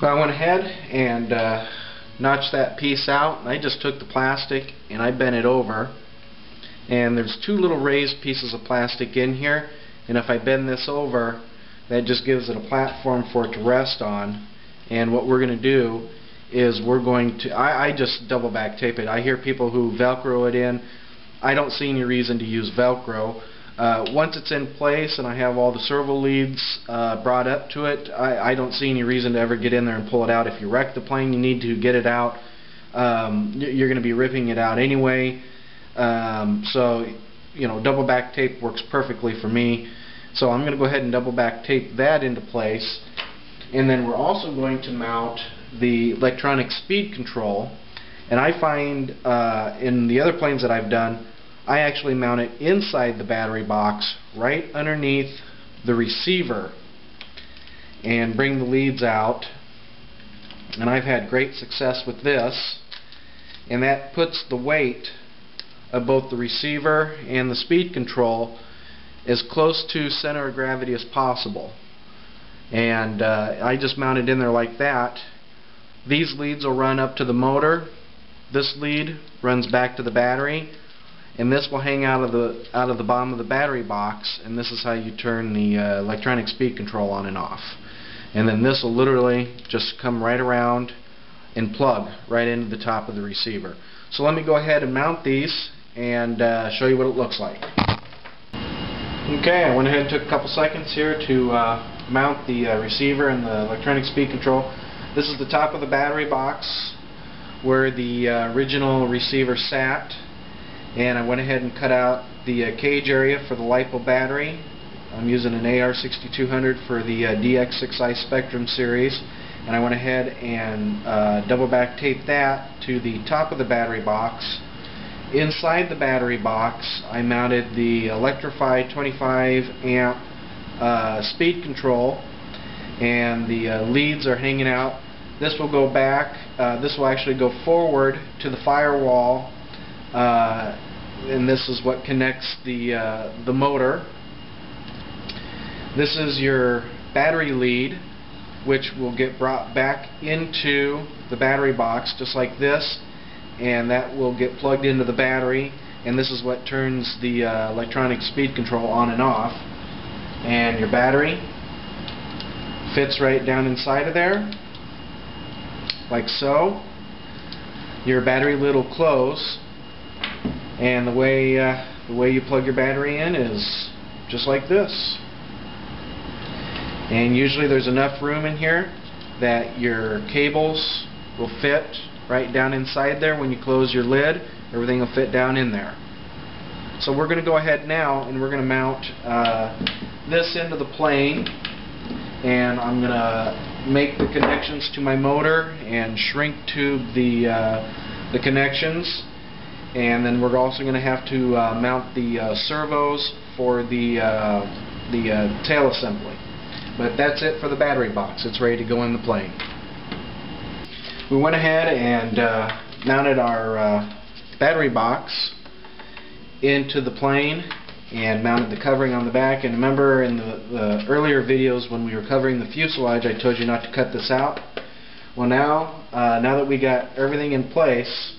Well, I went ahead and notched that piece out. I just took the plastic and I bent it over, and there's two little raised pieces of plastic in here, and if I bend this over, that just gives it a platform for it to rest on. And what we're going to do is we're going to, I just double back tape it. I hear people who Velcro it in. I don't see any reason to use Velcro. Once it's in place and I have all the servo leads brought up to it, I don't see any reason to ever get in there and pull it out. If you wreck the plane, you need to get it out. You're going to be ripping it out anyway. So, you know, double back tape works perfectly for me. So I'm going to go ahead and double back tape that into place. And then we're also going to mount the electronic speed control. And I find in the other planes that I've done, I actually mount it inside the battery box, right underneath the receiver, and bring the leads out. And I've had great success with this, and that puts the weight of both the receiver and the speed control as close to center of gravity as possible. And I just mount it in there like that. These leads will run up to the motor. This lead runs back to the battery, and this will hang out of the bottom of the battery box, and this is how you turn the electronic speed control on and off. And then this will literally just come right around and plug right into the top of the receiver. So let me go ahead and mount these and show you what it looks like. Okay, I went ahead and took a couple seconds here to mount the receiver and the electronic speed control. This is the top of the battery box where the original receiver sat, and I went ahead and cut out the cage area for the LiPo battery. I'm using an AR6200 for the DX6i Spectrum series, and I went ahead and double back taped that to the top of the battery box. Inside the battery box, I mounted the electrified 25 amp speed control, and the leads are hanging out. This will go back, this will actually go forward to the firewall, and this is what connects the motor. This is your battery lead, which will get brought back into the battery box just like this, and that will get plugged into the battery, and this is what turns the electronic speed control on and off. And your battery fits right down inside of there, like so. Your battery lid will close, and the way you plug your battery in is just like this. And usually there's enough room in here that your cables will fit right down inside there. When you close your lid, everything will fit down in there. So we're going to go ahead now and we're going to mount this into the plane, and I'm going to make the connections to my motor and shrink tube the connections, and then we're also going to have to mount the servos for the tail assembly. But that's it for the battery box. It's ready to go in the plane. We went ahead and mounted our battery box into the plane and mounted the covering on the back. And remember in the earlier videos when we were covering the fuselage, I told you not to cut this out. Well, now that we got everything in place,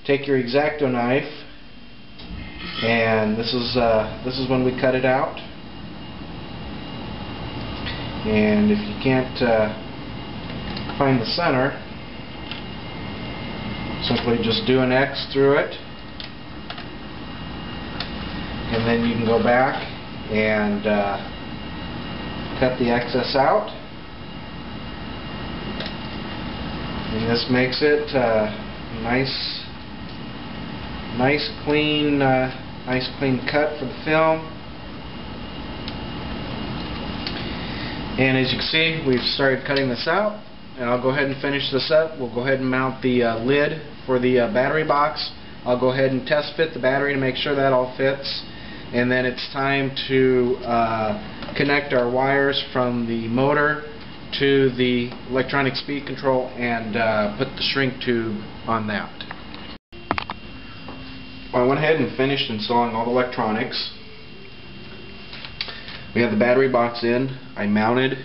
take your X-Acto knife, and this is when we cut it out. And if you can't find the center, simply just do an X through it, and then you can go back and cut the excess out, and this makes it nice clean cut for the film. And as you can see, we've started cutting this out, and I'll go ahead and finish this up. We'll go ahead and mount the lid for the battery box. I'll go ahead and test fit the battery to make sure that all fits, and then it's time to connect our wires from the motor to the electronic speed control and put the shrink tube on that. Well, I went ahead and finished installing all the electronics. We have the battery box in. I mounted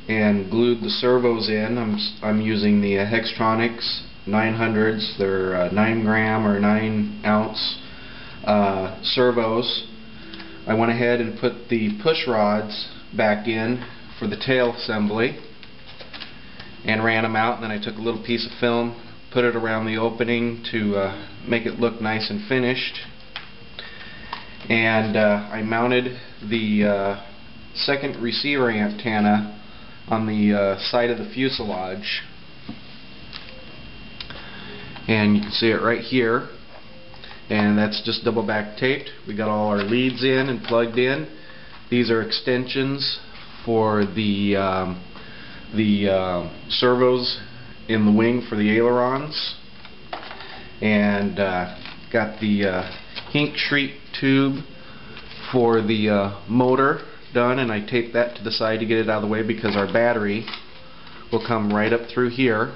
and glued the servos in. I'm using the Hextronics 900s. They're 9 gram or 9 ounce servos. I went ahead and put the push rods back in for the tail assembly and ran them out, and then I took a little piece of film, put it around the opening to make it look nice and finished, and I mounted the second receiver antenna on the side of the fuselage, and you can see it right here, and that's just double back taped. We got all our leads in and plugged in. These are extensions for the servos in the wing for the ailerons, and got the ink shrink tube for the motor done, and I taped that to the side to get it out of the way because our battery will come right up through here.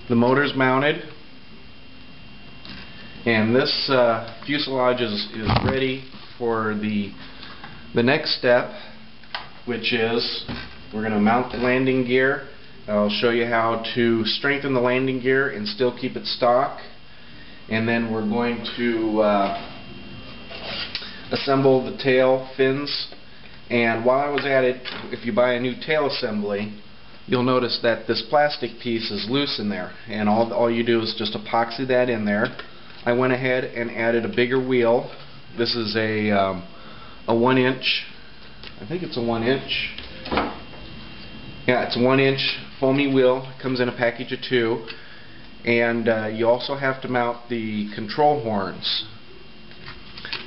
The motor's mounted, and this fuselage is ready for the next step, which is we're going to mount the landing gear. I'll show you how to strengthen the landing gear and still keep it stock, and then we're going to assemble the tail fins. And while I was at it, if you buy a new tail assembly, you'll notice that this plastic piece is loose in there, and all you do is just epoxy that in there. I went ahead and added a bigger wheel. This is a 1 inch, I think it's a 1 inch. Yeah, it's a 1 inch foamy wheel. It comes in a package of 2, and you also have to mount the control horns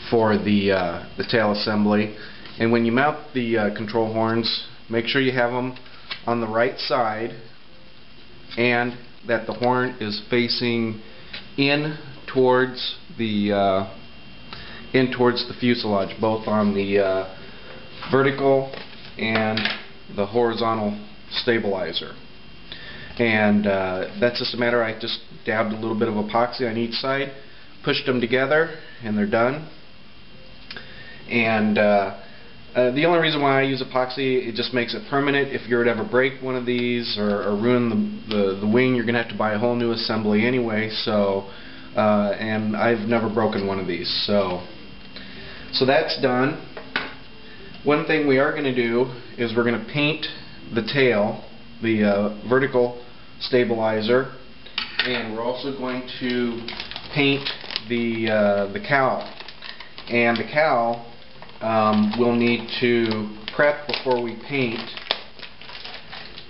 for the tail assembly. And when you mount the control horns, make sure you have them on the right side and that the horn is facing in towards the fuselage, both on the vertical and the horizontal stabilizer. And that's just a matter, I just dabbed a little bit of epoxy on each side, pushed them together, and they're done. And the only reason why I use epoxy, it just makes it permanent. If you were to ever break one of these or ruin the wing, you're going to have to buy a whole new assembly anyway. So, and I've never broken one of these. So that's done. One thing we are going to do is we're going to paint the tail, the vertical stabilizer, and we're also going to paint the cowl. And the cowl we'll need to prep before we paint,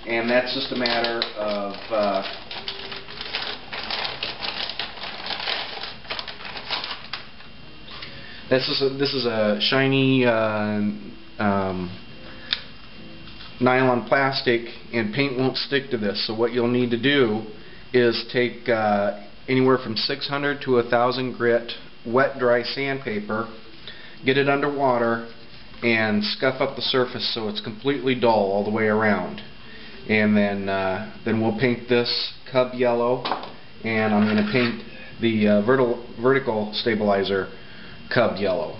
and that's just a matter of this is a shiny nylon plastic, and paint won't stick to this. So what you'll need to do is take anywhere from 600 to 1,000 grit wet dry sandpaper, get it under water, and scuff up the surface so it's completely dull all the way around. And then we'll paint this Cub yellow, and I'm going to paint the vertical stabilizer Cub yellow.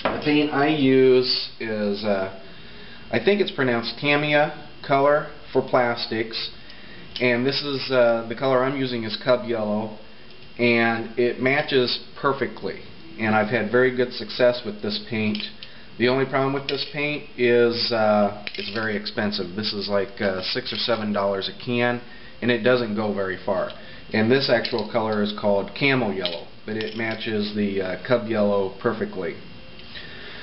The paint I use is, I think it's pronounced Tamiya color for plastics, and this is the color I'm using is Cub yellow, and it matches perfectly. And I've had very good success with this paint. The only problem with this paint is it's very expensive. This is like $6 or $7 a can, and it doesn't go very far. And this actual color is called Camel Yellow, but it matches the Cub Yellow perfectly.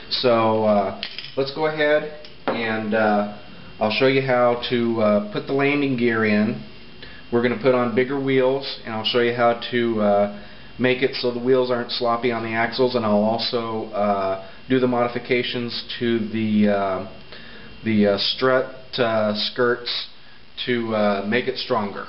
So let's go ahead and I'll show you how to put the landing gear in. We're going to put on bigger wheels, and I'll show you how to make it so the wheels aren't sloppy on the axles, and I'll also do the modifications to the strut skirts to make it stronger.